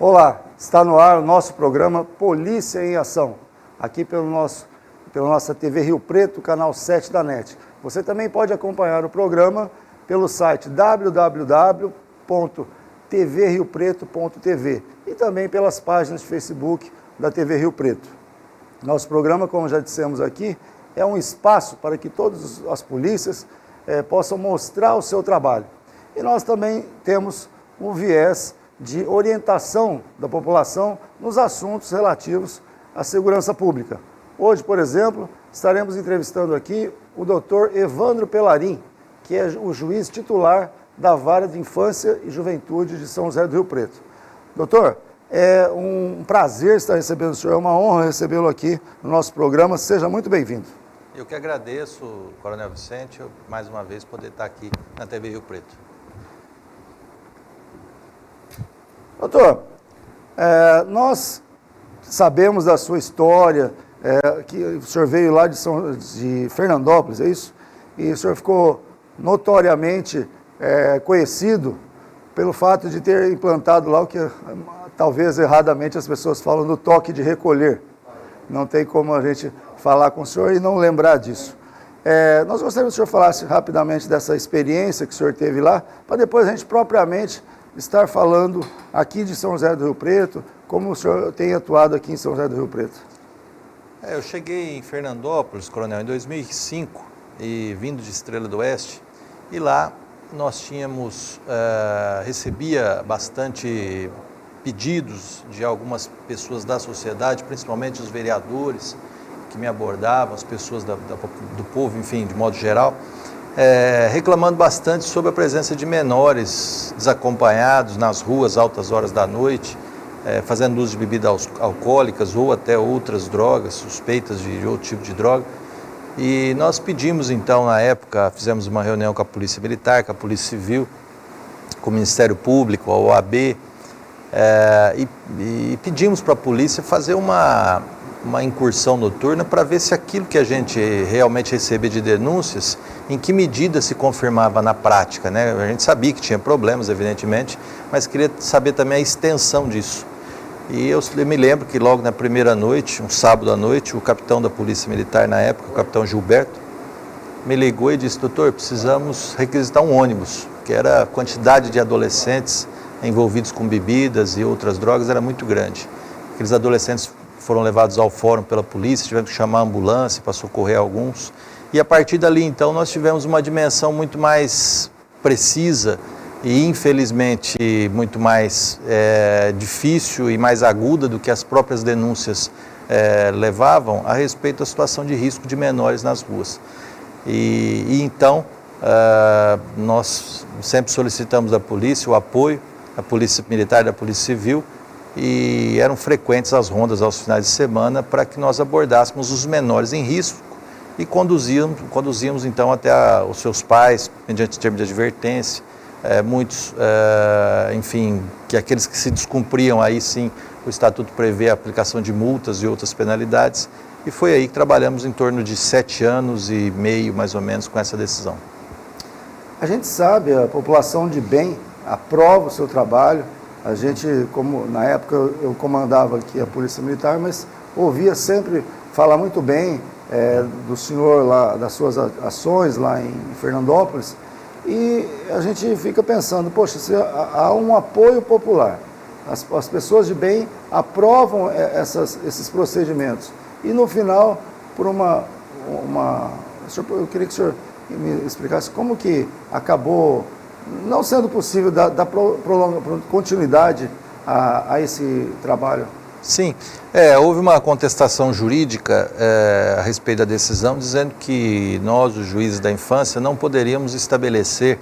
Olá, está no ar o nosso programa Polícia em Ação, aqui pela nossa TV Rio Preto, canal 7 da NET. Você também pode acompanhar o programa pelo site www.tvriopreto.tv e também pelas páginas de Facebook da TV Rio Preto. Nosso programa, como já dissemos aqui, é um espaço para que todas as polícias possam mostrar o seu trabalho. E nós também temos um viés de orientação da população nos assuntos relativos à segurança pública. Hoje, por exemplo, estaremos entrevistando aqui o Dr. Evandro Pelarim, que é o juiz titular da Vara de Infância e Juventude de São José do Rio Preto. Doutor, é um prazer estar recebendo o senhor, é uma honra recebê-lo aqui no nosso programa. Seja muito bem-vindo. Eu que agradeço, Coronel Vicente, mais uma vez poder estar aqui na TV Rio Preto. Doutor, nós sabemos da sua história, que o senhor veio lá de Fernandópolis, é isso? E o senhor ficou notoriamente conhecido pelo fato de ter implantado lá o que talvez erradamente as pessoas falam do toque de recolher. Não tem como a gente falar com o senhor e não lembrar disso. Nós gostaríamos que o senhor falasse rapidamente dessa experiência que o senhor teve lá, para depois a gente propriamente estar falando aqui de São José do Rio Preto, como o senhor tem atuado aqui em São José do Rio Preto. Eu cheguei em Fernandópolis, Coronel, em 2005, e vindo de Estrela do Oeste, e lá nós tínhamos, recebia bastante pedidos de algumas pessoas da sociedade, principalmente os vereadores que me abordavam, as pessoas do povo, enfim, de modo geral, reclamando bastante sobre a presença de menores desacompanhados nas ruas, altas horas da noite, fazendo uso de bebidas alcoólicas ou até outras drogas, suspeitas de outro tipo de droga. E nós pedimos então, na época, fizemos uma reunião com a Polícia Militar, com a Polícia Civil, com o Ministério Público, a OAB, e pedimos para a polícia fazer uma incursão noturna para ver se aquilo que a gente realmente recebia de denúncias, em que medida se confirmava na prática, né? A gente sabia que tinha problemas, evidentemente, mas queria saber também a extensão disso. E eu me lembro que logo na primeira noite, um sábado à noite, o capitão da Polícia Militar na época, o capitão Gilberto, me ligou e disse: doutor, precisamos requisitar um ônibus, que era a quantidade de adolescentes envolvidos com bebidas e outras drogas era muito grande. Aqueles adolescentes foram levados ao fórum pela polícia, tivemos que chamar a ambulância para socorrer alguns. E a partir dali, então, nós tivemos uma dimensão muito mais precisa e, infelizmente, muito mais difícil e mais aguda do que as próprias denúncias levavam a respeito da situação de risco de menores nas ruas. Então, nós sempre solicitamos da polícia o apoio, da Polícia Militar e da Polícia Civil, e eram frequentes as rondas aos finais de semana para que nós abordássemos os menores em risco e conduzíamos então até os seus pais, mediante termo de advertência, muitos, enfim, que aqueles que se descumpriam, aí sim o Estatuto prevê a aplicação de multas e outras penalidades, e foi aí que trabalhamos em torno de 7 anos e meio, mais ou menos, com essa decisão. A gente sabe, a população de bem aprova o seu trabalho. A gente, como na época eu comandava aqui a Polícia Militar, mas ouvia sempre falar muito bem do senhor lá, das suas ações lá em Fernandópolis, e a gente fica pensando, poxa, se há um apoio popular, as pessoas de bem aprovam esses procedimentos, e no final, por eu queria que o senhor me explicasse como que acabou não sendo possível dar continuidade a esse trabalho. Sim, houve uma contestação jurídica a respeito da decisão, dizendo que nós, os juízes da infância, não poderíamos estabelecer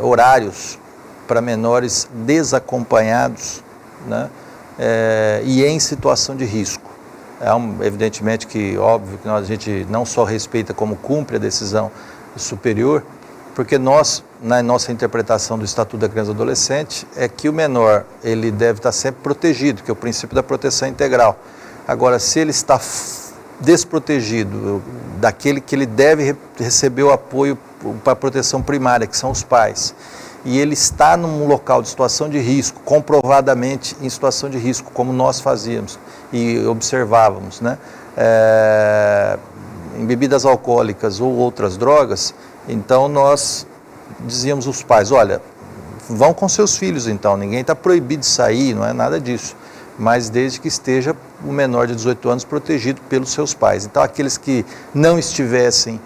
horários para menores desacompanhados, né, e em situação de risco. Evidentemente que, óbvio, que a gente não só respeita como cumpre a decisão superior, porque nós, na nossa interpretação do Estatuto da Criança e do Adolescente, é que o menor ele deve estar sempre protegido, que é o princípio da proteção integral. Agora, se ele está desprotegido daquele que ele deve receber o apoio para a proteção primária, que são os pais, e ele está num local de situação de risco, comprovadamente em situação de risco, como nós fazíamos e observávamos, né? Em bebidas alcoólicas ou outras drogas, então nós dizíamos aos pais, olha, vão com seus filhos então, ninguém está proibido de sair, não é nada disso, mas desde que esteja o menor de 18 anos protegido pelos seus pais. Então aqueles que não estivessem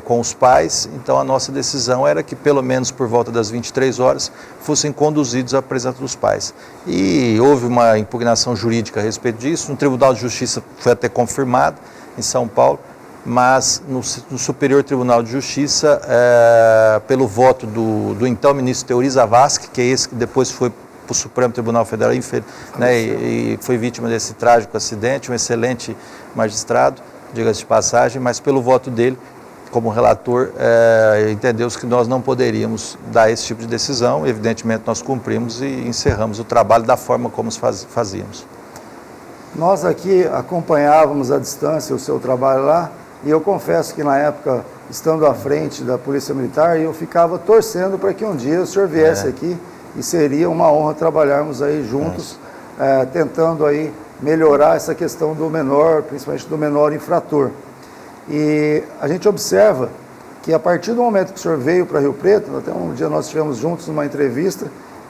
com os pais, então a nossa decisão era que pelo menos por volta das 23 horas fossem conduzidos à presença dos pais. E houve uma impugnação jurídica a respeito disso, no Tribunal de Justiça foi até confirmado em São Paulo, mas no Superior Tribunal de Justiça, pelo voto do então ministro Teori Zavascki, que é esse que depois foi para o Supremo Tribunal Federal, né, e foi vítima desse trágico acidente, um excelente magistrado, diga-se de passagem, mas pelo voto dele, como relator, entendeu-se que nós não poderíamos dar esse tipo de decisão. Evidentemente, nós cumprimos e encerramos o trabalho da forma como fazíamos. Nós aqui acompanhávamos à distância o seu trabalho lá, e eu confesso que na época, estando à frente da Polícia Militar, eu ficava torcendo para que um dia o senhor viesse aqui, e seria uma honra trabalharmos aí juntos, tentando aí melhorar essa questão do menor, principalmente do menor infrator. E a gente observa que a partir do momento que o senhor veio para Rio Preto, até um dia nós estivemos juntos numa entrevista,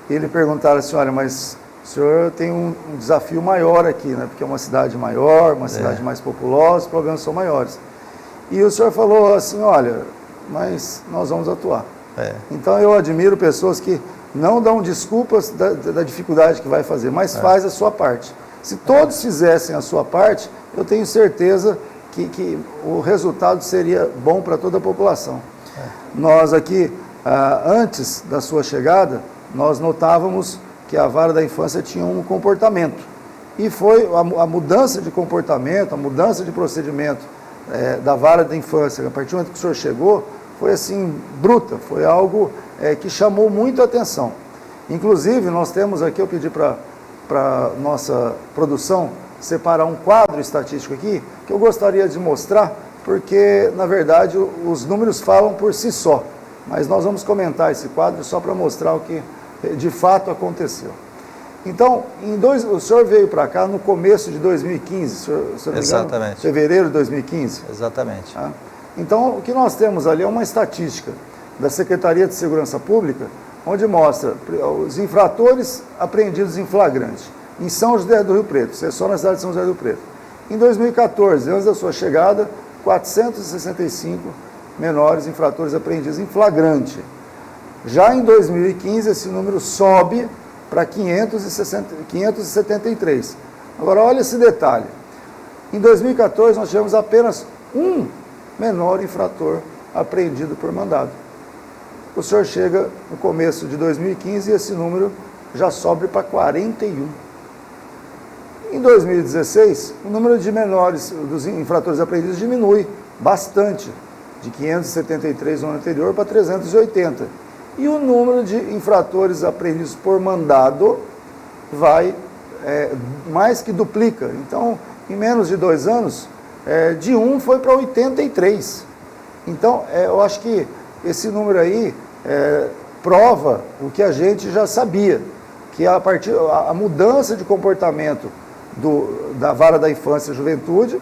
e ele perguntaram assim, olha, mas o senhor tem um desafio maior aqui, né? Porque é uma cidade maior, uma cidade mais populosa, os problemas são maiores. E o senhor falou assim, olha, mas nós vamos atuar. Então eu admiro pessoas que não dão desculpas da dificuldade que vai fazer, mas faz a sua parte. Se todos fizessem a sua parte, eu tenho certeza que o resultado seria bom para toda a população. Nós aqui, antes da sua chegada, nós notávamos que a vara da infância tinha um comportamento. E foi a mudança de comportamento, a mudança de procedimento da vara da infância, a partir do momento que o senhor chegou, foi assim, bruta, foi algo que chamou muito a atenção. Inclusive, nós temos aqui, eu pedi para nossa produção separar um quadro estatístico aqui, que eu gostaria de mostrar, porque, na verdade, os números falam por si só. Mas nós vamos comentar esse quadro só para mostrar o que de fato aconteceu. Então, o senhor veio para cá no começo de 2015, se eu não me engano, exatamente. Fevereiro de 2015. Exatamente. Tá? Então, o que nós temos ali é uma estatística da Secretaria de Segurança Pública, onde mostra os infratores apreendidos em flagrante, em São José do Rio Preto, isso é só na cidade de São José do Rio Preto. Em 2014, antes da sua chegada, 465 menores infratores apreendidos em flagrante. Já em 2015, esse número sobe para 573. Agora, olha esse detalhe. Em 2014, nós tivemos apenas um menor infrator apreendido por mandado. O senhor chega no começo de 2015 e esse número já sobe para 41. Em 2016, o número de menores, dos infratores apreendidos diminui bastante, de 573 no ano anterior para 380. E o número de infratores apreendidos por mandado vai mais que duplica. Então, em menos de 2 anos, de 1 foi para 83. Então, eu acho que esse número aí prova o que a gente já sabia, que a mudança de comportamento da vara da infância e juventude,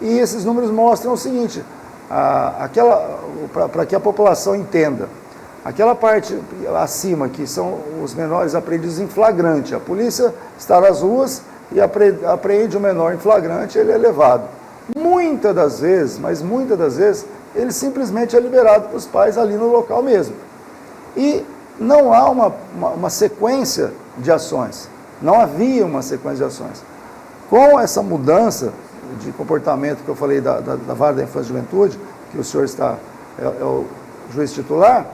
e esses números mostram o seguinte, para que a população entenda, aquela parte acima, que são os menores apreendidos em flagrante, a polícia está nas ruas e apreende o menor em flagrante, ele é levado. Muitas das vezes, mas muitas das vezes, ele simplesmente é liberado para os pais ali no local mesmo. E não há uma sequência de ações, não havia uma sequência de ações. Com essa mudança de comportamento que eu falei da vara da infância e juventude, que o senhor é o juiz titular,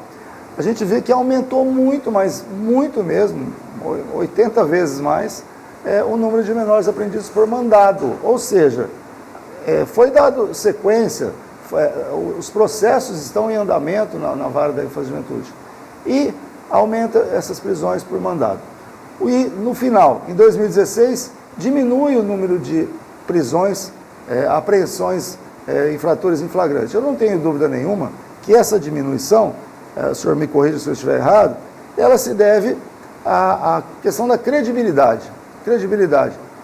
a gente vê que aumentou muito, mas muito mesmo, 80 vezes mais, o número de menores apreendidos por mandado. Ou seja, foi dado sequência, os processos estão em andamento na vara da infância e juventude. E aumenta essas prisões por mandado. E no final, em 2016, diminui o número de prisões, apreensões, infratores em flagrante. Eu não tenho dúvida nenhuma que essa diminuição o senhor me corrija se eu estiver errado, ela se deve à questão da credibilidade.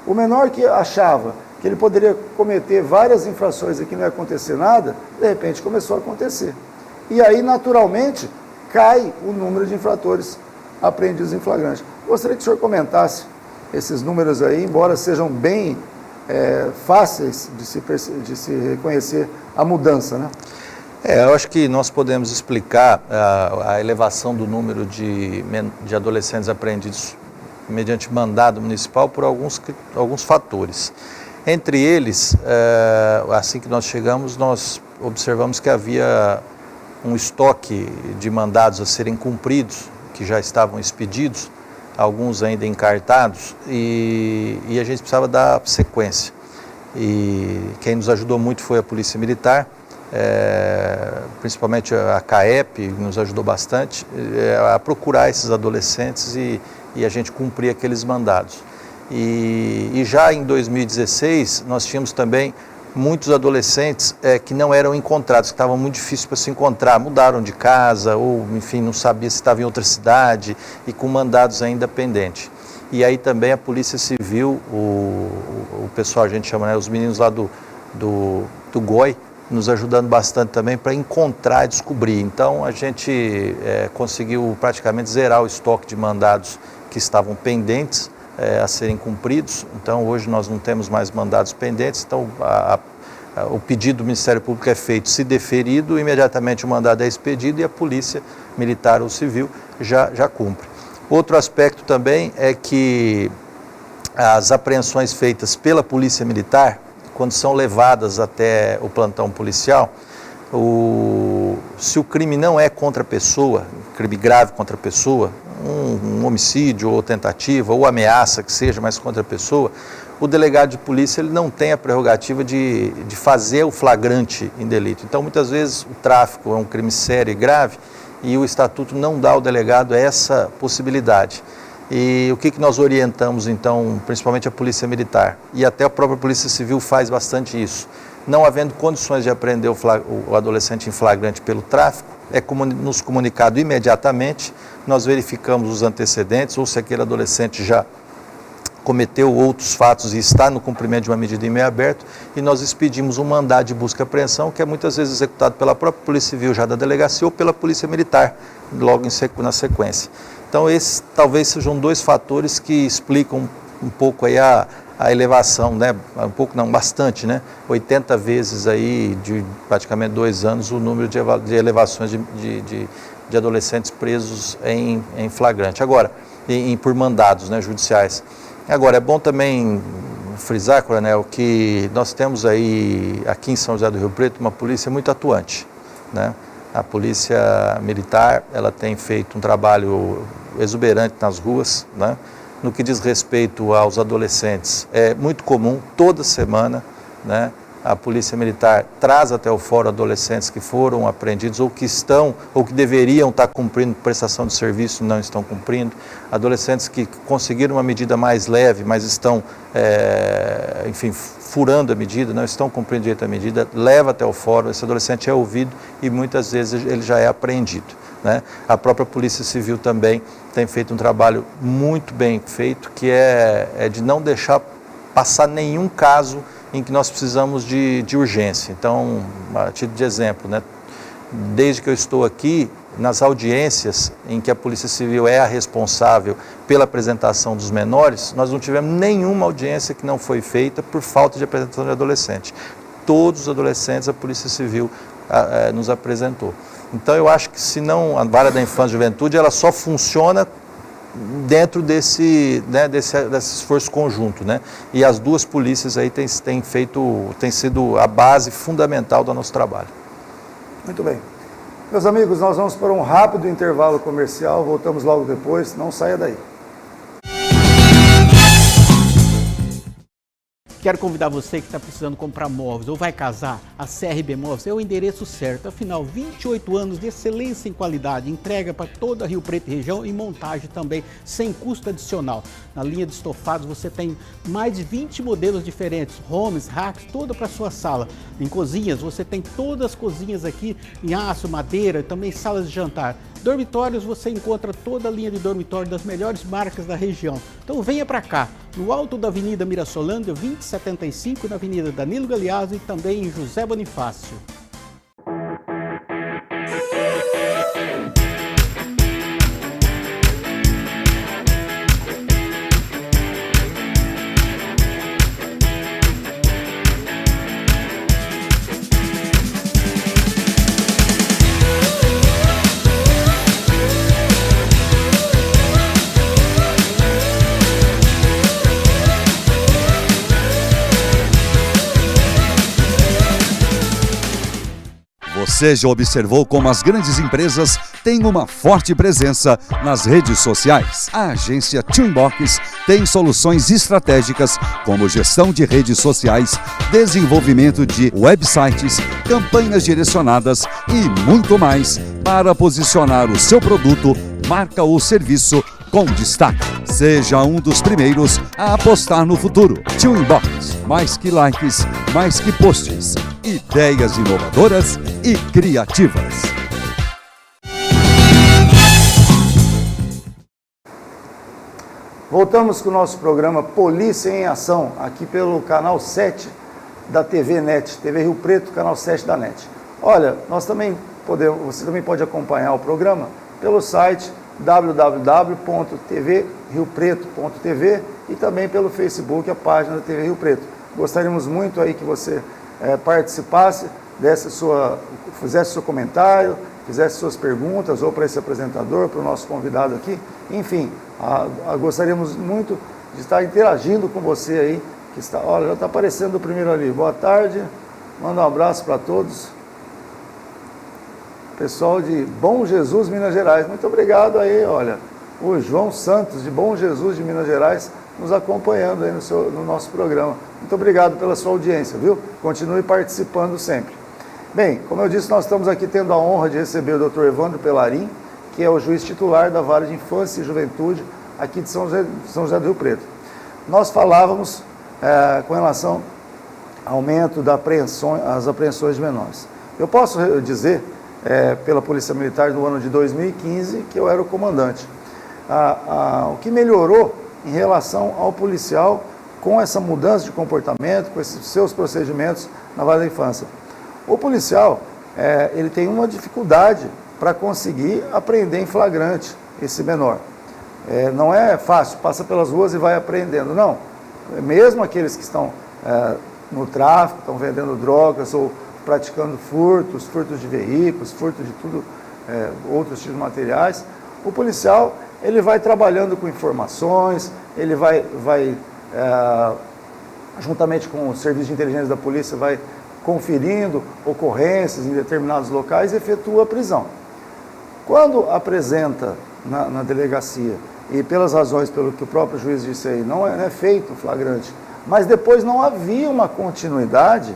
O menor que achava que ele poderia cometer várias infrações e que não ia acontecer nada, de repente começou a acontecer. E aí, naturalmente, cai o número de infratores apreendidos em flagrante. Gostaria que o senhor comentasse esses números aí, embora sejam bem fáceis de se reconhecer a mudança, né? Eu acho que nós podemos explicar a elevação do número de adolescentes apreendidos mediante mandado municipal por alguns fatores. Entre eles, assim que nós chegamos, nós observamos que havia um estoque de mandados a serem cumpridos, que já estavam expedidos, alguns ainda encartados, e a gente precisava dar sequência. E quem nos ajudou muito foi a Polícia Militar, principalmente a CAEP, nos ajudou bastante a procurar esses adolescentes e a gente cumprir aqueles mandados. E já em 2016, nós tínhamos também muitos adolescentes que não eram encontrados, que estavam muito difíceis para se encontrar, mudaram de casa ou, enfim, não sabia se estava em outra cidade e com mandados ainda pendentes. E aí também a Polícia Civil, o pessoal, a gente chama, né, os meninos lá do GOI, nos ajudando bastante também para encontrar e descobrir. Então a gente conseguiu praticamente zerar o estoque de mandados que estavam pendentes a serem cumpridos. Então hoje nós não temos mais mandados pendentes, então o pedido do Ministério Público é feito, se deferido, imediatamente o mandado é expedido e a Polícia Militar ou Civil já cumpre. Outro aspecto também é que as apreensões feitas pela Polícia Militar, quando são levadas até o plantão policial, se o crime não é contra a pessoa, crime grave contra a pessoa, um homicídio ou tentativa ou ameaça que seja, mas contra a pessoa, o delegado de polícia ele não tem a prerrogativa de fazer o flagrante em delito. Então, muitas vezes, o tráfico é um crime sério e grave e o estatuto não dá ao delegado essa possibilidade. E o que nós orientamos, então, principalmente a Polícia Militar, e até a própria Polícia Civil faz bastante isso, não havendo condições de apreender o adolescente em flagrante pelo tráfico, nos comunicado imediatamente, nós verificamos os antecedentes, ou se aquele adolescente já cometeu outros fatos e está no cumprimento de uma medida em meio aberto, e nós expedimos um mandado de busca e apreensão, que é muitas vezes executado pela própria Polícia Civil já da delegacia ou pela Polícia Militar, logo na sequência. Então, esses talvez sejam dois fatores que explicam um pouco aí a elevação, né? Um pouco não, bastante, né? 80 vezes aí, de praticamente 2 anos, o número de elevações de adolescentes presos em flagrante. Agora, por mandados, né, judiciais. Agora, é bom também frisar, Coronel, que nós temos aí, aqui em São José do Rio Preto, uma polícia muito atuante, né? A Polícia Militar, ela tem feito um trabalho exuberante nas ruas, né? No que diz respeito aos adolescentes, é muito comum, toda semana, né, a Polícia Militar traz até o fórum adolescentes que foram apreendidos ou que estão, ou que deveriam estar cumprindo prestação de serviço e não estão cumprindo, adolescentes que conseguiram uma medida mais leve, mas estão, enfim, furando a medida, não estão cumprindo direito a medida, leva até o fórum, esse adolescente é ouvido e muitas vezes ele já é apreendido, né? A própria Polícia Civil também tem feito um trabalho muito bem feito, que é de não deixar passar nenhum caso em que nós precisamos de urgência. Então, a título de exemplo, né, desde que eu estou aqui, nas audiências em que a Polícia Civil é a responsável pela apresentação dos menores, nós não tivemos nenhuma audiência que não foi feita por falta de apresentação de adolescente. Todos os adolescentes a Polícia Civil nos apresentou. Então, eu acho que, se não, a Vara da Infância e Juventude, ela só funciona dentro desse esforço conjunto, né? E as duas polícias aí têm sido a base fundamental do nosso trabalho. Muito bem. Meus amigos, nós vamos para um rápido intervalo comercial, voltamos logo depois, não saia daí. Quero convidar você que está precisando comprar móveis ou vai casar, a CRB Móveis é o endereço certo. Afinal, 28 anos de excelência em qualidade, entrega para toda a Rio Preto e região e montagem também, sem custo adicional. Na linha de estofados você tem mais de 20 modelos diferentes, homes, racks, toda para sua sala. Em cozinhas, você tem todas as cozinhas aqui em aço, madeira, também salas de jantar. Dormitórios, você encontra toda a linha de dormitório das melhores marcas da região. Então venha para cá, no alto da Avenida Mirassolândia, 2075, na Avenida Danilo Galeazzo e também em José Bonifácio. Você já observou como as grandes empresas têm uma forte presença nas redes sociais? A agência Teambox tem soluções estratégicas como gestão de redes sociais, desenvolvimento de websites, campanhas direcionadas e muito mais para posicionar o seu produto, marca ou serviço com destaque. Seja um dos primeiros a apostar no futuro. Teambox, mais que likes, mais que posts. Ideias inovadoras e criativas. Voltamos com o nosso programa Polícia em Ação, aqui pelo canal 7 da TV NET, TV Rio Preto, canal 7 da NET. Olha, você também pode acompanhar o programa pelo site www.tvriopreto.tv e também pelo Facebook, a página da TV Rio Preto. Gostaríamos muito aí que você participasse, fizesse seu comentário, fizesse suas perguntas, ou para esse apresentador, para o nosso convidado aqui. Enfim, gostaríamos muito de estar interagindo com você aí, que está, olha, já está aparecendo o primeiro ali. Boa tarde, manda um abraço para todos. Pessoal de Bom Jesus, Minas Gerais, muito obrigado aí, olha, o João Santos de Bom Jesus de Minas Gerais nos acompanhando aí no nosso programa. Muito obrigado pela sua audiência, viu? Continue participando sempre. Bem, como eu disse, nós estamos aqui tendo a honra de receber o Dr. Evandro Pellarin, que é o juiz titular da Vara de Infância e Juventude aqui de São José do Rio Preto. Nós falávamos com relação ao aumento das apreensões de menores. Eu posso dizer, pela Polícia Militar no ano de 2015, que eu era o comandante. O que melhorou em relação ao policial com essa mudança de comportamento, com esses seus procedimentos na Vara da Infância. O policial, ele tem uma dificuldade para conseguir apreender em flagrante esse menor. Não é fácil, passa pelas ruas e vai apreendendo, não. Mesmo aqueles que estão no tráfico, estão vendendo drogas ou praticando furtos de veículos, furtos de tudo, outros tipos de materiais, o policial, ele vai trabalhando com informações, ele vai juntamente com o serviço de inteligência da polícia, vai conferindo ocorrências em determinados locais e efetua a prisão. Quando apresenta na delegacia, e pelas razões pelo que o próprio juiz disse aí, não é feito flagrante, mas depois não havia uma continuidade,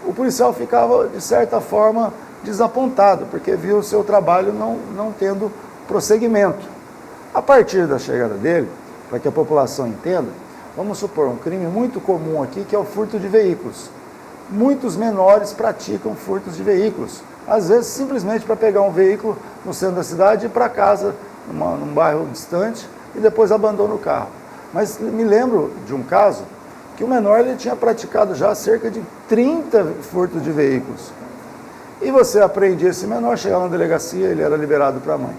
o policial ficava, de certa forma, desapontado, porque viu o seu trabalho não tendo prosseguimento. A partir da chegada dele, para que a população entenda, vamos supor, um crime muito comum aqui, que é o furto de veículos. Muitos menores praticam furtos de veículos, às vezes simplesmente para pegar um veículo no centro da cidade e ir para casa, num bairro distante, e depois abandona o carro. Mas me lembro de um caso que o menor ele tinha praticado já cerca de 30 furtos de veículos. E você apreendia esse menor, chegava na delegacia, ele era liberado para a mãe.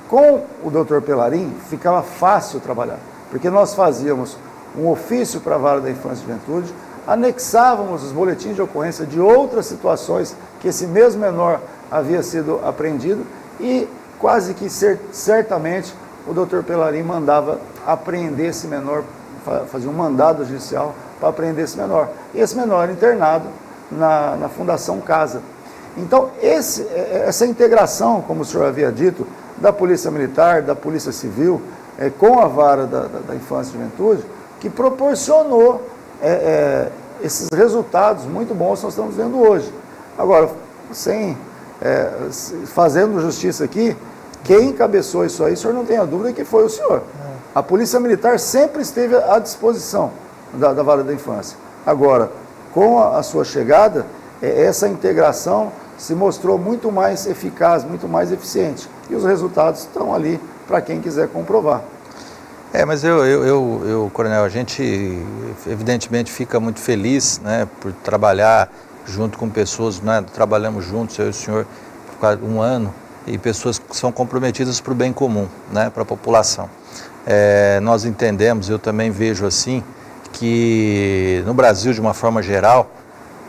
Com o Dr. Pellarin, ficava fácil trabalhar, porque nós fazíamos um ofício para a Vara da Infância e Juventude, anexávamos os boletins de ocorrência de outras situações que esse mesmo menor havia sido apreendido e quase que certamente o Dr. Pellarin mandava apreender esse menor, fazia um mandado judicial para apreender esse menor. E esse menor era internado na Fundação Casa. Então, essa integração, como o senhor havia dito, da Polícia Militar, da Polícia Civil, com a Vara da Infância e Juventude, que proporcionou esses resultados muito bons que nós estamos vendo hoje. Agora, fazendo justiça aqui, quem encabeçou isso aí, o senhor não tenha dúvida que foi o senhor. A Polícia Militar sempre esteve à disposição da Vara da Infância. Agora, com a sua chegada, essa integração se mostrou muito mais eficaz, muito mais eficiente. E os resultados estão ali para quem quiser comprovar. Mas Coronel, a gente evidentemente fica muito feliz, né, por trabalhar junto com pessoas, né, trabalhamos juntos, eu e o senhor, por quase um ano, e pessoas que são comprometidas para o bem comum, né, para a população. Nós entendemos, eu também vejo assim, que no Brasil, de uma forma geral,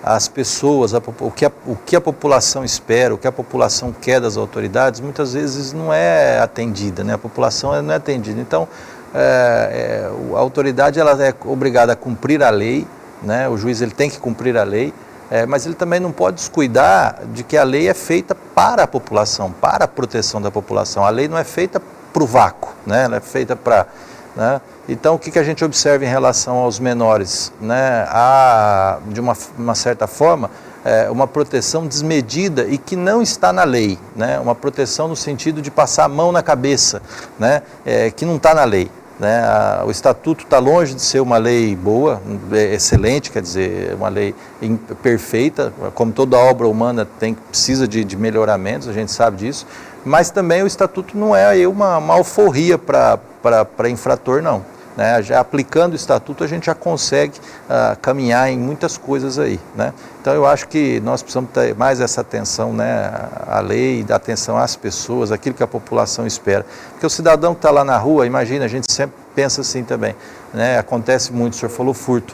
as pessoas, o que a população espera, o que a população quer das autoridades, muitas vezes não é atendida, né? A população não é atendida. Então, a autoridade ela é obrigada a cumprir a lei, né? O juiz ele tem que cumprir a lei, mas ele também não pode descuidar de que a lei é feita para a população, para a proteção da população. A lei não é feita para o vácuo, né? Ela é feita para... né? Então, o que a gente observa em relação aos menores? Né? Há, de uma certa forma, uma proteção desmedida e que não está na lei, né? Uma proteção no sentido de passar a mão na cabeça, né? Que não está na lei. Né? O Estatuto está longe de ser uma lei boa, excelente, quer dizer, uma lei perfeita, como toda obra humana precisa de melhoramentos, a gente sabe disso, mas também o Estatuto não é uma alforria para infrator, não. Né? Já aplicando o Estatuto, a gente já consegue caminhar em muitas coisas aí. Né? Então, eu acho que nós precisamos ter mais essa atenção, né, à lei, dar atenção às pessoas, aquilo que a população espera. Porque o cidadão que está lá na rua, imagina, a gente sempre pensa assim também. Né? Acontece muito, o senhor falou furto.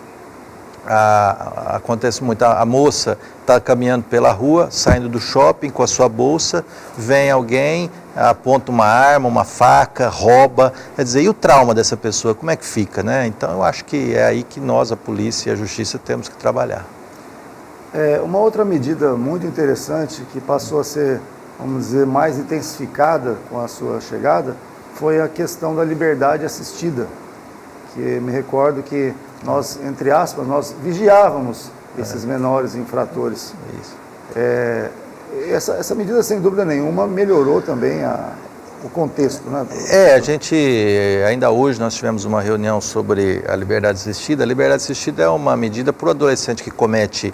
Acontece muito, a moça está caminhando pela rua, saindo do shopping com a sua bolsa, vem alguém, aponta uma arma, uma faca, rouba, quer dizer, e o trauma dessa pessoa, como é que fica, né? Então eu acho que é aí que nós, a polícia e a justiça, temos que trabalhar. Uma outra medida muito interessante que passou a ser, vamos dizer, mais intensificada com a sua chegada, foi a questão da liberdade assistida, que me recordo que nós, entre aspas, nós vigiávamos esses menores infratores. Isso. Essa medida, sem dúvida nenhuma, melhorou também o contexto, né? A gente, ainda hoje nós tivemos uma reunião sobre a liberdade assistida. A liberdade assistida é uma medida para o adolescente que comete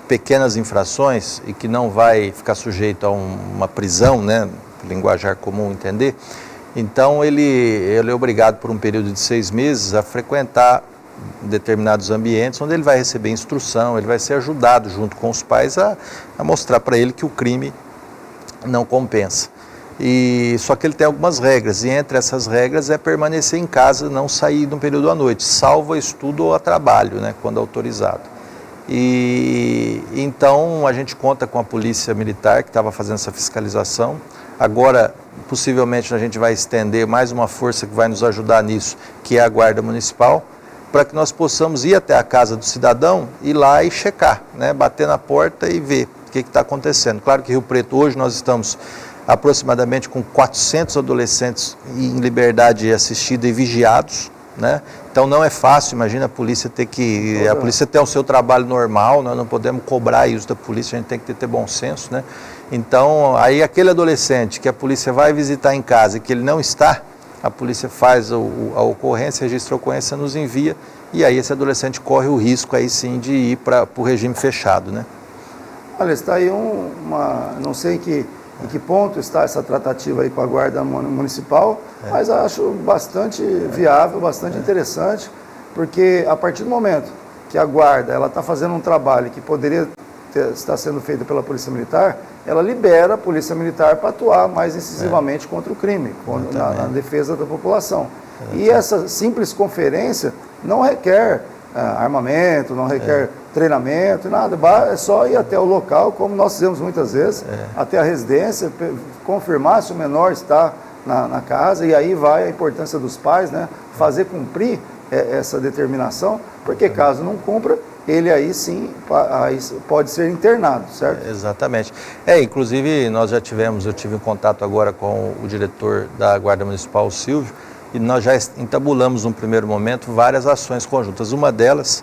pequenas infrações e que não vai ficar sujeito a uma prisão, né? Linguajar comum entender. Então ele é obrigado por um período de 6 meses a frequentar determinados ambientes onde ele vai receber instrução, ele vai ser ajudado junto com os pais a mostrar para ele que o crime não compensa. Só que ele tem algumas regras, e entre essas regras é permanecer em casa, não sair no período à noite, salvo a estudo ou a trabalho, né, quando autorizado. Então a gente conta com a Polícia Militar que estava fazendo essa fiscalização. Agora, possivelmente, a gente vai estender mais uma força que vai nos ajudar nisso, que é a Guarda Municipal, para que nós possamos ir até a casa do cidadão, ir lá e checar, né? Bater na porta e ver o que está acontecendo. Claro que Rio Preto, hoje nós estamos aproximadamente com 400 adolescentes em liberdade assistida e vigiados, né? Então não é fácil, imagina a polícia ter o seu trabalho normal, nós não podemos cobrar isso da polícia, a gente tem que ter bom senso, né? Então, aí aquele adolescente que a polícia vai visitar em casa e que ele não está, a polícia faz a ocorrência, registra a ocorrência, nos envia, e aí esse adolescente corre o risco aí sim de ir para o regime fechado, né? Olha, está aí não sei em que ponto está essa tratativa aí com a Guarda Municipal, mas acho bastante viável, bastante interessante, porque a partir do momento que a Guarda está fazendo um trabalho que poderia estar sendo feito pela Polícia Militar, ela libera a Polícia Militar para atuar mais incisivamente contra o crime, na defesa da população. E essa simples conferência não requer armamento, não requer treinamento, nada, é só ir até o local, como nós fizemos muitas vezes, até a residência, confirmar se o menor está na casa, e aí vai a importância dos pais, né, fazer cumprir essa determinação, porque caso não cumpra, ele aí sim pode ser internado, certo? Exatamente. Inclusive eu tive um contato agora com o diretor da Guarda Municipal, o Silvio, e nós já entabulamos num primeiro momento várias ações conjuntas. Uma delas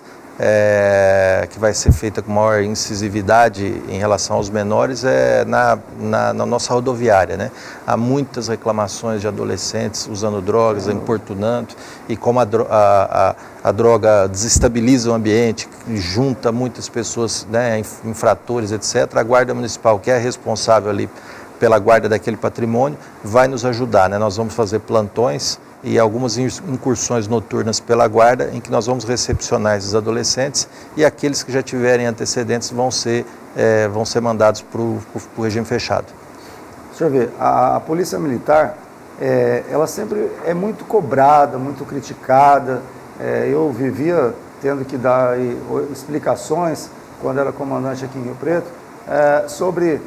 que vai ser feita com maior incisividade em relação aos menores na nossa rodoviária, né? Há muitas reclamações de adolescentes usando drogas, importunando, e como a droga desestabiliza o ambiente, junta muitas pessoas, né, infratores, etc., a Guarda Municipal, que é responsável ali pela guarda daquele patrimônio, vai nos ajudar, né? Nós vamos fazer plantões e algumas incursões noturnas pela guarda, em que nós vamos recepcionar esses adolescentes, e aqueles que já tiverem antecedentes vão ser mandados para o regime fechado. Deixa eu ver, a Polícia Militar, ela sempre é muito cobrada, muito criticada. Eu vivia tendo que dar explicações, quando era comandante aqui em Rio Preto, sobre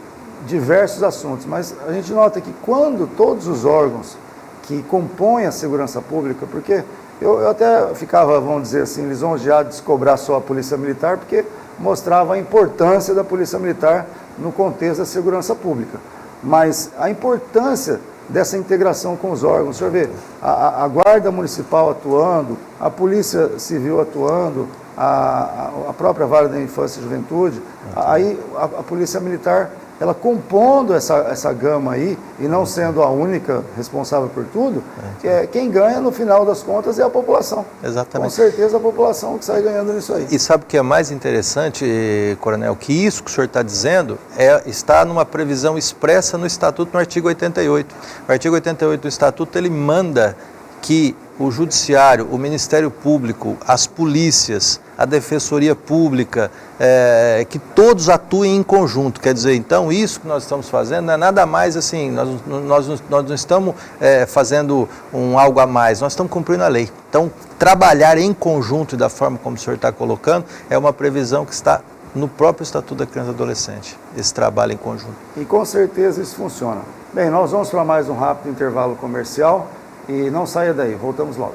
diversos assuntos, mas a gente nota que quando todos os órgãos que compõem a segurança pública, porque eu até ficava, vamos dizer assim, lisonjeado de cobrar só a Polícia Militar, porque mostrava a importância da Polícia Militar no contexto da segurança pública. Mas a importância dessa integração com os órgãos, deixa eu ver, a Guarda Municipal atuando, a Polícia Civil atuando, a própria Vara da Infância e Juventude, aí a Polícia Militar, ela compondo essa gama aí, e não sendo a única responsável por tudo, quem ganha no final das contas é a população. Exatamente. Com certeza a população que sai ganhando nisso aí. E sabe o que é mais interessante, Coronel? Que isso que o senhor está dizendo está numa previsão expressa no Estatuto, no artigo 88. O artigo 88 do Estatuto, ele manda que o Judiciário, o Ministério Público, as polícias, a Defensoria Pública, que todos atuem em conjunto. Quer dizer, então, isso que nós estamos fazendo não é nada mais assim, nós não estamos fazendo algo a mais, nós estamos cumprindo a lei. Então, trabalhar em conjunto, da forma como o senhor está colocando, é uma previsão que está no próprio Estatuto da Criança e Adolescente, esse trabalho em conjunto. E com certeza isso funciona. Bem, nós vamos para mais um rápido intervalo comercial. E não saia daí, voltamos logo.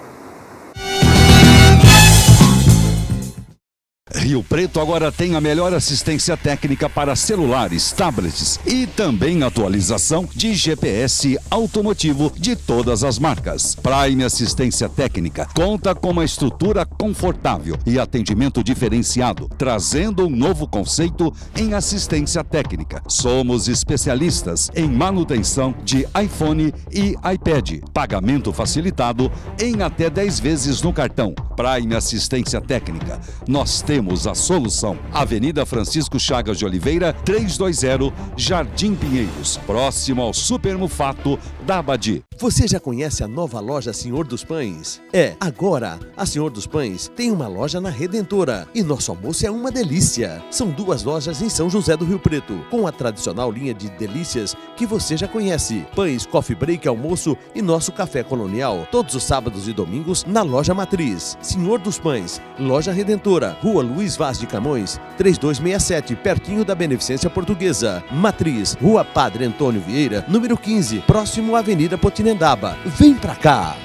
Rio Preto agora tem a melhor assistência técnica para celulares, tablets e também atualização de GPS automotivo de todas as marcas. Prime Assistência Técnica conta com uma estrutura confortável e atendimento diferenciado, trazendo um novo conceito em assistência técnica. Somos especialistas em manutenção de iPhone e iPad. Pagamento facilitado em até 10 vezes no cartão. Prime Assistência Técnica. Nós temos a solução. Avenida Francisco Chagas de Oliveira, 320, Jardim Pinheiros, próximo ao Super Mufato da Abadi. Você já conhece a nova loja Senhor dos Pães? Agora, a Senhor dos Pães tem uma loja na Redentora e nosso almoço é uma delícia. São 2 lojas em São José do Rio Preto, com a tradicional linha de delícias que você já conhece. Pães, coffee break, almoço e nosso café colonial, todos os sábados e domingos na loja Matriz. Senhor dos Pães, loja Redentora, Rua Luiz Vaz de Camões, 3267, pertinho da Beneficência Portuguesa. Matriz, Rua Padre Antônio Vieira, número 15, próximo à Avenida Potinendaba. Vem pra cá!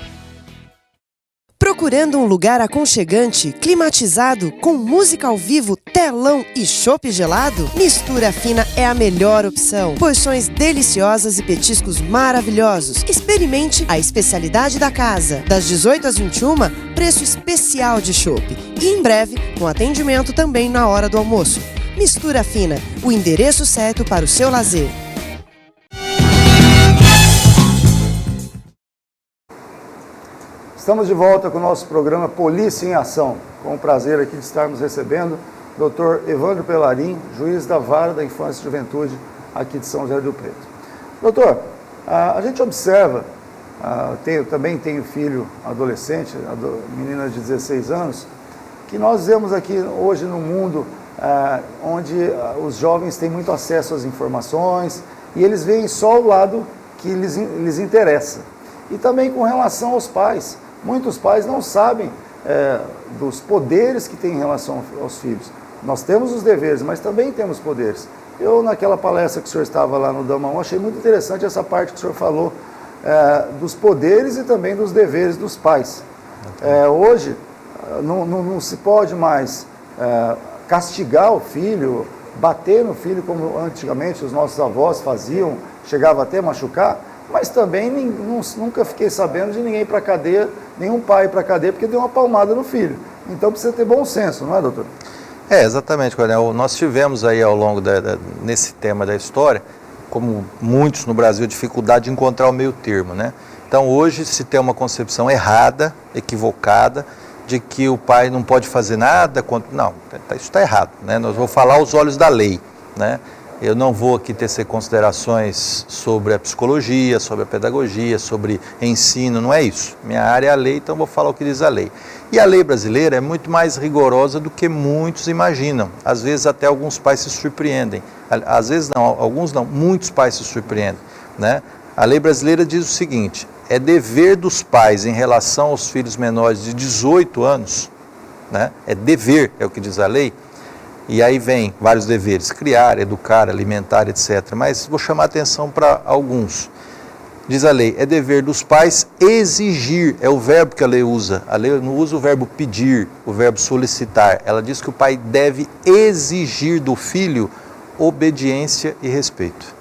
Procurando um lugar aconchegante, climatizado, com música ao vivo, telão e chopp gelado? Mistura Fina é a melhor opção. Porções deliciosas e petiscos maravilhosos. Experimente a especialidade da casa. Das 18 às 21, preço especial de chopp. E em breve, com atendimento também na hora do almoço. Mistura Fina, o endereço certo para o seu lazer. Estamos de volta com o nosso programa Polícia em Ação. Com o prazer aqui de estarmos recebendo o Dr. Evandro Pelarim, juiz da Vara da Infância e Juventude aqui de São José do Rio Preto. Doutor, a gente observa, também tenho filho adolescente, menina de 16 anos, que nós vemos aqui hoje no mundo onde os jovens têm muito acesso às informações e eles veem só o lado que lhes interessa. E também com relação aos pais. Muitos pais não sabem dos poderes que têm em relação aos filhos. Nós temos os deveres, mas também temos poderes. Eu, naquela palestra que o senhor estava lá no Dama 1, achei muito interessante essa parte que o senhor falou dos poderes e também dos deveres dos pais. Hoje, não se pode mais castigar o filho, bater no filho como antigamente os nossos avós faziam, chegava até a machucar, mas também nunca fiquei sabendo de ninguém ir para a cadeia, nenhum pai ir para a cadeia porque deu uma palmada no filho. Então precisa ter bom senso, não é, doutor? Exatamente, Coronel. Nós tivemos aí ao longo nesse tema da história, como muitos no Brasil, dificuldade de encontrar o meio termo, né? Então hoje se tem uma concepção errada, equivocada, de que o pai não pode fazer nada contra... Não, isso está errado, né? Nós vamos falar aos olhos da lei, né? Eu não vou aqui tecer considerações sobre a psicologia, sobre a pedagogia, sobre ensino, não é isso. Minha área é a lei, então vou falar o que diz a lei. E a lei brasileira é muito mais rigorosa do que muitos imaginam. Às vezes até alguns pais se surpreendem. Às vezes não, alguns não, muitos pais se surpreendem, né? A lei brasileira diz o seguinte: é dever dos pais em relação aos filhos menores de 18 anos, né? É dever, é o que diz a lei. E aí vem vários deveres: criar, educar, alimentar, etc. Mas vou chamar a atenção para alguns. Diz a lei, é dever dos pais exigir, é o verbo que a lei usa. A lei não usa o verbo pedir, o verbo solicitar. Ela diz que o pai deve exigir do filho obediência e respeito.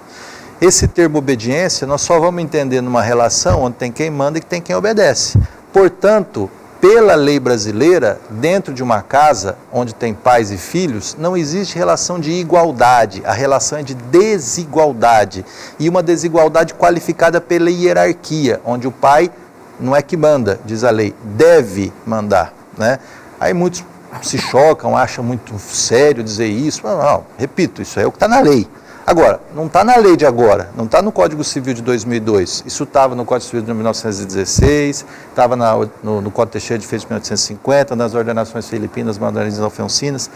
Esse termo obediência nós só vamos entender numa relação onde tem quem manda e tem quem obedece. Portanto, pela lei brasileira, dentro de uma casa onde tem pais e filhos, não existe relação de igualdade, a relação é de desigualdade. E uma desigualdade qualificada pela hierarquia, onde o pai não é que manda, diz a lei, deve mandar, né? Aí muitos se chocam, acham muito sério dizer isso. Não, repito, isso é o que está na lei. Agora, não está na lei de agora, não está no Código Civil de 2002, isso estava no Código Civil de 1916, estava no Código Teixeira de Freitas de 1850, nas ordenações filipinas, mandarines alfonsinas,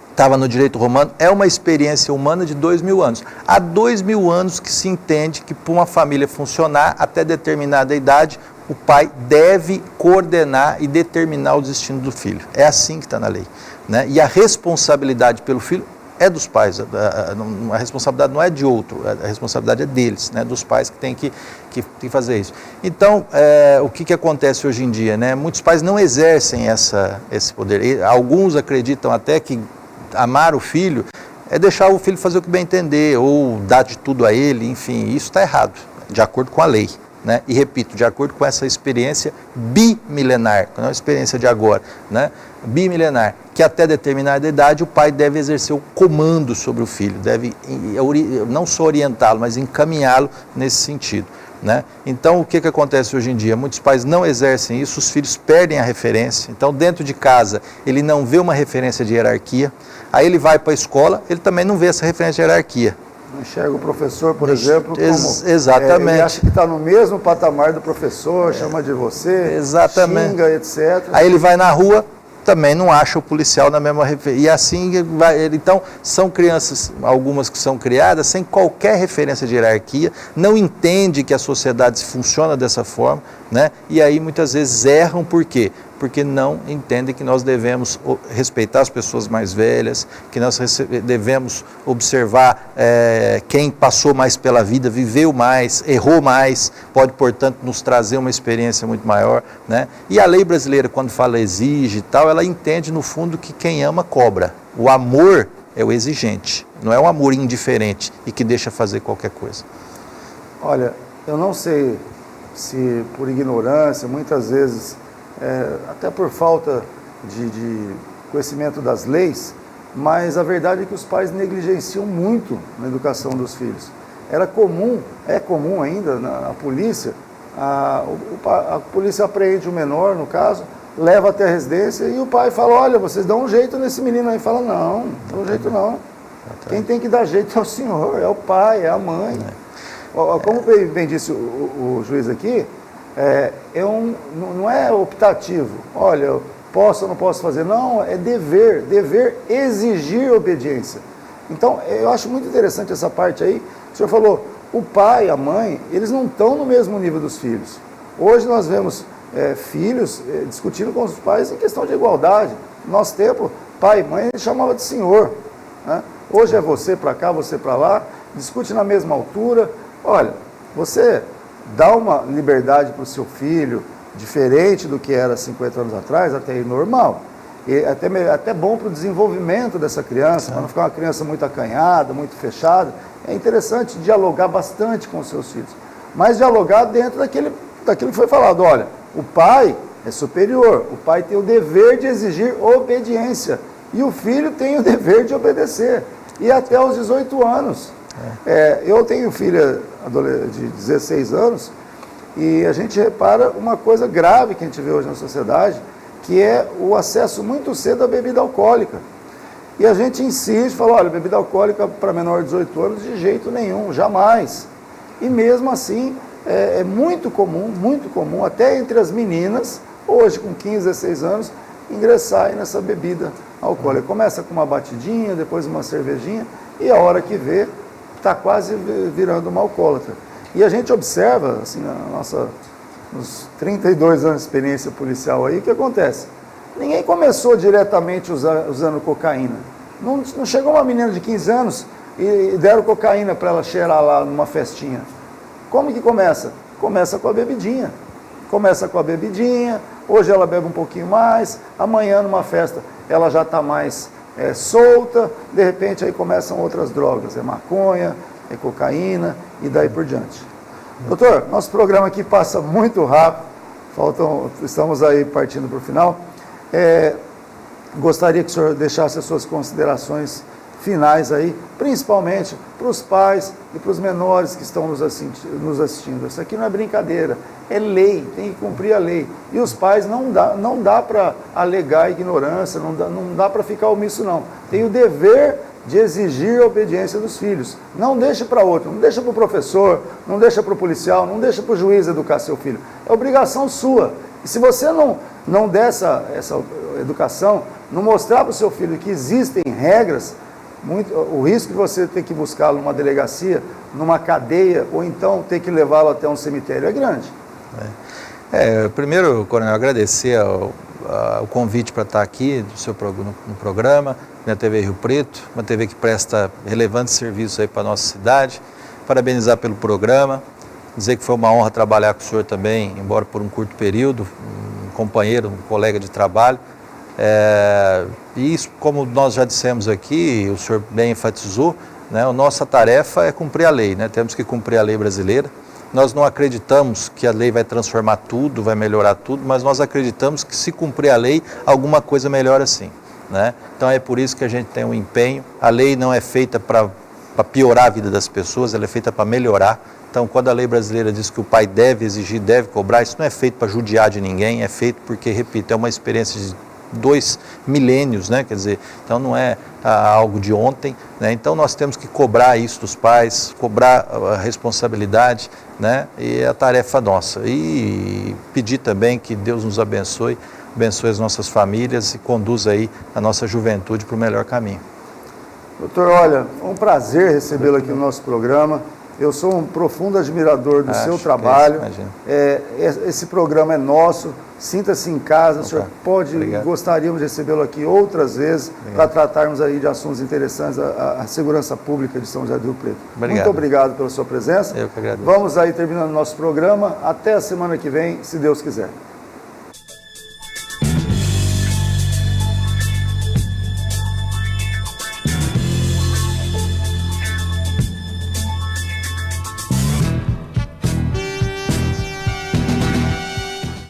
estava no direito romano. É uma experiência humana de 2000 anos. Há 2000 anos que se entende que para uma família funcionar até determinada idade, o pai deve coordenar e determinar o destino do filho. É assim que está na lei, né? E a responsabilidade pelo filho é dos pais, a responsabilidade não é de outro, a responsabilidade é deles, né, dos pais que têm que fazer isso. Então, o que acontece hoje em dia, né? Muitos pais não exercem esse poder. E alguns acreditam até que amar o filho é deixar o filho fazer o que bem entender, ou dar de tudo a ele, enfim, isso está errado, de acordo com a lei, né? E repito, de acordo com essa experiência bimilenar, não é uma experiência de agora, né? Bimilenar, que até determinada idade o pai deve exercer o comando sobre o filho, deve não só orientá-lo, mas encaminhá-lo nesse sentido, né? Então, o que acontece hoje em dia? Muitos pais não exercem isso, os filhos perdem a referência. Então, dentro de casa, ele não vê uma referência de hierarquia, aí ele vai para a escola, ele também não vê essa referência de hierarquia. Não enxerga o professor, por exemplo, como... Exatamente. Ele acha que está no mesmo patamar do professor, chama de você, exatamente. Xinga, etc. Aí ele vai na rua, também não acha o policial na mesma referência. E assim vai. Então, são crianças, algumas que são criadas sem qualquer referência de hierarquia, não entende que a sociedade funciona dessa forma, né? E aí muitas vezes erram, por quê? Porque não entendem que nós devemos respeitar as pessoas mais velhas, que nós devemos observar quem passou mais pela vida, viveu mais, errou mais, pode, portanto, nos trazer uma experiência muito maior, né? E a lei brasileira, quando fala exige e tal, ela entende, no fundo, que quem ama cobra. O amor é o exigente, não é um amor indiferente e que deixa fazer qualquer coisa. Olha, eu não sei se por ignorância, muitas vezes... até por falta de conhecimento das leis, mas a verdade é que os pais negligenciam muito na educação dos filhos. É comum ainda na polícia, a polícia apreende o menor, no caso, leva até a residência e o pai fala, olha, vocês dão um jeito nesse menino aí. Fala, não dá um jeito não. Quem tem que dar jeito é o senhor, é o pai, é a mãe. Como bem disse o juiz aqui, não é optativo, olha, eu posso ou não posso fazer, não, é dever exigir obediência. Então, eu acho muito interessante essa parte aí. O senhor falou, o pai, a mãe, eles não estão no mesmo nível dos filhos. Hoje nós vemos filhos discutindo com os pais em questão de igualdade. No nosso tempo, pai e mãe, ele chamava de senhor, né? Hoje é você para cá, você para lá, discute na mesma altura. Olha, você dá uma liberdade para o seu filho, diferente do que era 50 anos atrás, até aí normal. E até bom para o desenvolvimento dessa criança, para não ficar uma criança muito acanhada, muito fechada. É interessante dialogar bastante com os seus filhos, mas dialogar dentro daquilo que foi falado. Olha, o pai é superior. O pai tem o dever de exigir obediência e o filho tem o dever de obedecer. E até os 18 anos. Eu tenho filha de 16 anos e a gente repara uma coisa grave que a gente vê hoje na sociedade, que é o acesso muito cedo à bebida alcoólica. E a gente insiste, fala, olha, bebida alcoólica para menor de 18 anos de jeito nenhum, jamais. E mesmo assim, é muito comum, até entre as meninas, hoje com 15, 16 anos, ingressarem nessa bebida alcoólica. Começa com uma batidinha, depois uma cervejinha, e a hora que vê, está quase virando uma alcoólatra. E a gente observa, assim, nos 32 anos de experiência policial aí, o que acontece? Ninguém começou diretamente usando cocaína. Não chegou uma menina de 15 anos e deram cocaína para ela cheirar lá numa festinha. Como que começa? Começa com a bebidinha. Hoje ela bebe um pouquinho mais, amanhã numa festa ela já está mais solta, de repente aí começam outras drogas, é maconha, é cocaína e daí por diante. Doutor, nosso programa aqui passa muito rápido, estamos aí partindo para o final. Gostaria que o senhor deixasse as suas considerações finais aí, principalmente para os pais e para os menores que estão nos assistindo. Isso aqui não é brincadeira, é lei, tem que cumprir a lei. E os pais não dá para alegar ignorância, não dá para ficar omisso não. Tem o dever de exigir a obediência dos filhos. Não deixe para outro, não deixa para o professor, não deixa para o policial, não deixa para o juiz educar seu filho. É obrigação sua. E se você não der essa educação, não mostrar para o seu filho que existem regras, o risco de você ter que buscá-lo numa delegacia, numa cadeia, ou então ter que levá-lo até um cemitério é grande. Primeiro, Coronel, agradecer o convite para estar aqui no programa, na TV Rio Preto, uma TV que presta relevante serviço aí para a nossa cidade. Parabenizar pelo programa, dizer que foi uma honra trabalhar com o senhor também, embora por um curto período, um companheiro, um colega de trabalho. E isso, como nós já dissemos aqui, o senhor bem enfatizou, né, a nossa tarefa é cumprir a lei, né, temos que cumprir a lei brasileira. Nós não acreditamos que a lei vai transformar tudo, vai melhorar tudo, mas nós acreditamos que se cumprir a lei, alguma coisa melhora sim, né? Então é por isso que a gente tem um empenho. A lei não é feita para piorar a vida das pessoas, ela é feita para melhorar. Então, quando a lei brasileira diz que o pai deve exigir, deve cobrar, isso não é feito para judiar de ninguém, é feito porque, repito, é uma experiência de 2 milênios, né? Quer dizer, então não é algo de ontem, né? Então nós temos que cobrar isso dos pais, cobrar a responsabilidade, né? E é a tarefa nossa. E pedir também que Deus nos abençoe as nossas famílias e conduza aí a nossa juventude para o melhor caminho. Doutor, olha, é um prazer recebê-lo aqui no nosso programa. Eu sou um profundo admirador do seu trabalho. Esse programa é nosso. Sinta-se em casa. O senhor gostaríamos de recebê-lo aqui outras vezes para tratarmos aí de assuntos interessantes, a segurança pública de São José do Rio Preto. Muito obrigado pela sua presença. Eu que agradeço. Vamos aí terminando o nosso programa. Até a semana que vem, se Deus quiser.